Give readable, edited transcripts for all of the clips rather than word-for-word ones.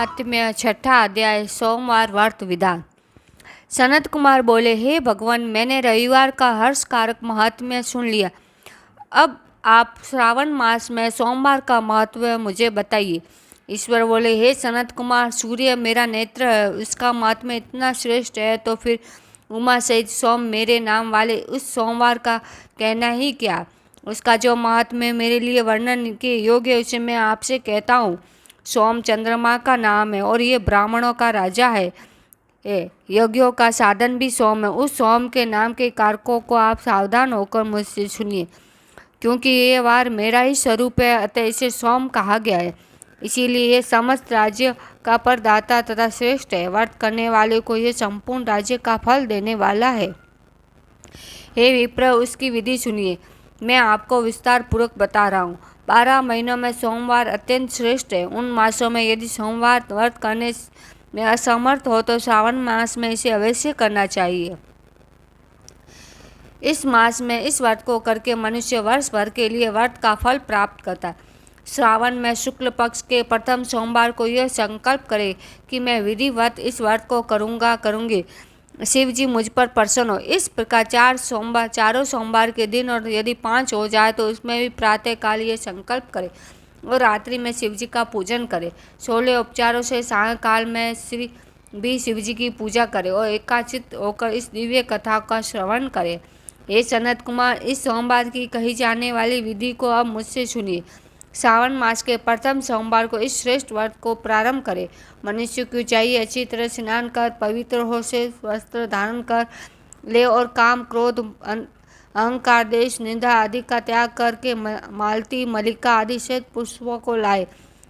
महात्म्य छठा अध्याय सोमवार व्रत विधान। सनत कुमार बोले, हे भगवान, मैंने रविवार का हर्ष कारक महात्म्य सुन लिया। अब आप श्रावण मास में सोमवार का महत्व मुझे बताइए। ईश्वर बोले, हे सनत कुमार, सूर्य मेरा नेत्र है, उसका महात्म्य इतना श्रेष्ठ है तो फिर उमा सहित सोम मेरे नाम वाले उस सोमवार का कहना ही क्या। उसका जो महात्म्य मेरे लिए वर्णन के योग्य है उसे मैं आपसे कहता हूँ। सोम चंद्रमा का नाम है और ये ब्राह्मणों का राजा है। यज्ञों का साधन भी सोम है। उस सोम के नाम के कारकों को आप सावधान होकर मुझसे सुनिए, क्योंकि ये वार मेरा ही स्वरूप है, अतः इसे सोम कहा गया है। इसीलिए ये समस्त राज्य का परदाता तथा श्रेष्ठ है। व्रत करने वाले को ये संपूर्ण राज्य का फल देने वाला है। हे विप्र, उसकी विधि सुनिए। मैं आपको विस्तार पूर्वक बता रहा हूँ। 12 महीनों में सोमवार अत्यंत श्रेष्ठ है। उन मासों में यदि सोमवार व्रत करने में असमर्थ हो तो श्रावण मास में इसे अवश्य करना चाहिए। इस मास में इस व्रत को करके मनुष्य वर्ष भर के लिए व्रत का फल प्राप्त करता है। श्रावण में शुक्ल पक्ष के प्रथम सोमवार को यह संकल्प करे कि मैं विधिवत इस व्रत को करूँगी। शिव जी मुझ पर प्रसन्न हो। इस प्रकार चारों सोमवार के दिन और यदि 5 हो जाए तो उसमें भी प्रातः काल ये संकल्प करे और रात्रि में शिव जी का पूजन करे। 16 उपचारों से सायंकाल में शिव जी की पूजा करे और एकाचित होकर इस दिव्य कथा का श्रवण करे। हे सनत कुमार, इस सोमवार की कही जाने वाली विधि को अब मुझसे सुनिए। श्रावण मास के प्रथम सोमवार को इस श्रेष्ठ व्रत को प्रारंभ करें। मनुष्य को चाहिए अच्छी तरह स्नान कर पवित्र हो से वस्त्र धारण कर ले और काम क्रोध अहंकार देश निंदा आदि का त्याग करके मालती मलिका आदि से पुष्पों को लाए।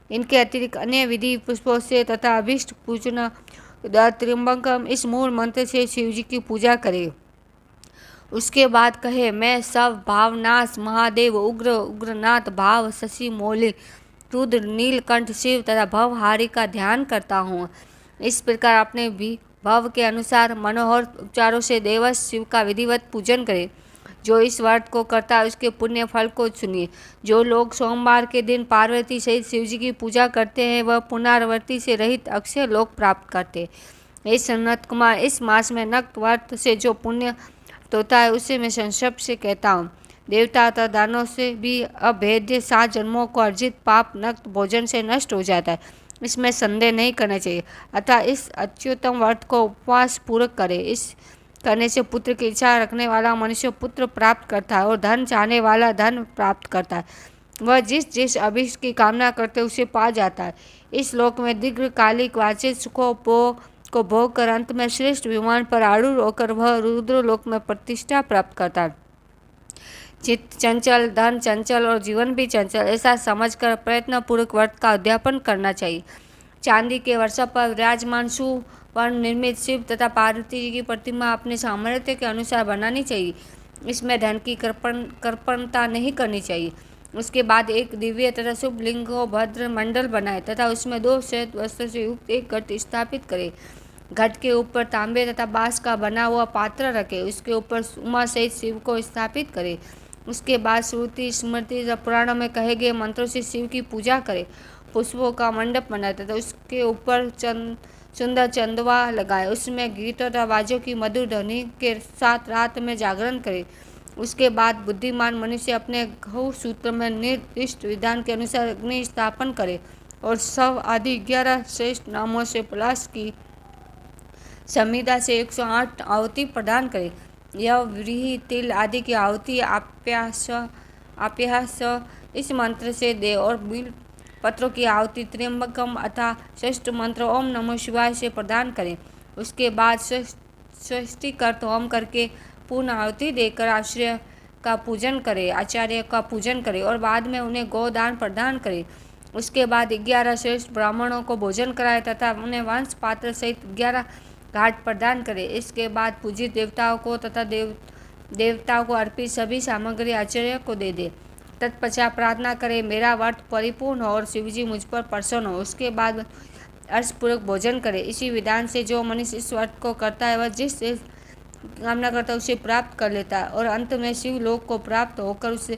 इनके अतिरिक्त अन्य विधि पुष्पों से तथा अभिष्ट पूजना त्र्यंबकम इस मूल मंत्र से शिव जी की पूजा करे। उसके बाद कहे, मैं सब भावनाश महादेव उग्र उग्रनाथ भाव शशि मौली रुद्र नीलकंठ शिव तथा भवहारी का ध्यान करता हूँ। इस प्रकार अपने भी भव के अनुसार मनोहर उपचारों से देवस शिव का विधिवत पूजन करे। जो इस व्रत को करता है उसके पुण्य फल को सुनिए। जो लोग सोमवार के दिन पार्वती सहित शिव जी की पूजा करते हैं वह पुनरावृत्ति से रहित अक्षय लोक प्राप्त करते हैं। हे सनत कुमार, इस मास में नक्त व्रत से जो पुण्य होता है उसे मैं संक्षेप से कहता हूँ। देवता तथा दानों से भी अभेद्य 7 जन्मों को अर्जित पाप नक्त भोजन से नष्ट हो जाता है, इसमें संदेह नहीं करना चाहिए। अतः इस अत्युत्तम व्रत को उपवास पूर्वक करे। इस करने से पुत्र की इच्छा रखने वाला मनुष्य पुत्र प्राप्त करता है और धन चाहने वाला धन प्राप्त करता है। वह जिस अभिष्ट की कामना करते उसे पा जाता है। इस लोक में दीर्घकालिक वांछित सुखों को भोग कर अंत में श्रेष्ठ विमान पर आरूढ़ होकर वह रुद्र लोक में प्रतिष्ठा प्राप्त करता है। चित्त चंचल, धन चंचल और जीवन भी चंचल, ऐसा समझकर प्रयत्न पूर्वक व्रत का अध्यापन करना चाहिए। चांदी के वर्षा पर विराजमान सुवर्ण निर्मित शिव तथा पार्वती जी की प्रतिमा अपने सामर्थ्य के अनुसार बनानी चाहिए। इसमें धन की कृपणता नहीं करनी चाहिए। उसके बाद एक दिव्य तथा शुभ लिंग को भद्र मंडल बनाए तथा उसमें 2 श्वेत वस्त्र से युक्त एक घट स्थापित करे। घट के ऊपर तांबे तथा बांस का बना हुआ पात्र रखे। उसके ऊपर उमा सहित शिव को स्थापित करे। उसके बाद श्रुति स्मृति तथा पुराणों में कहे गए मंत्रों से शिव की पूजा करे। पुष्पों का मंडप बनाए तथा उसके ऊपर सुंदर चंदवा लगाए। उसमें गीत तथा बाजों की मधुर ध्वनि के साथ रात में जागरण करे। उसके बाद बुद्धिमान मनुष्य अपने गौ सूत्र में निर्दिष्ट विधान के अनुसार अग्नि स्थापन करे और शव आदि 11 श्रेष्ठ नामों से पलाश की संहिता से 108 आहुति प्रदान करे। यह व्रीहि तिल आदि की आहुति आप्यास इस मंत्र से दे और बिल पत्रों की आहुति त्र्यंबकम अथा षष्ठ मंत्र ओम नमो शिवाय से प्रदान करें। उसके बाद षष्ठीकृत होम करके पूर्ण आहुति देकर आचार्य का पूजन करे और बाद में उन्हें गोदान प्रदान करे। उसके बाद 11 श्रेष्ठ ब्राह्मणों को भोजन कराए तथा उन्हें वंश पात्र सहित 11 घाट प्रदान करे। इसके बाद पूजित देवताओं को तथा देवताओं को अर्पित सभी सामग्री आचार्य को दे दे। तत्पश्चात प्रार्थना करे, मेरा व्रत परिपूर्ण हो और शिवजी मुझ पर प्रसन्न हो। उसके बाद अर्षपूर्वक भोजन करे। इसी विधान से जो मनुष्य इस व्रत को करता है वह जिस कामना करता है उसे प्राप्त कर लेता है और अंत में शिव लोक को प्राप्त होकर उसे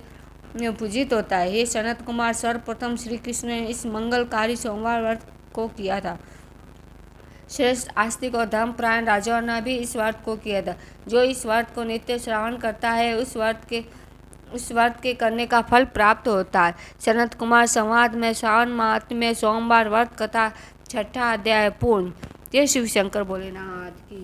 पूजित होता है। हे सनत कुमार, सर्वप्रथम श्री कृष्ण ने इस मंगलकारी सोमवार व्रत को किया था। श्रेष्ठ आस्तिक और धर्मपरायण राजाओं ने भी इस व्रत को किया था। जो इस व्रत को नित्य श्रवण करता है उस व्रत के करने का फल प्राप्त होता है। सनत कुमार संवाद में श्रावण माह में सोमवार व्रत कथा 6ठा अध्याय पूर्ण। जय शिव शंकर भोलेनाथ की।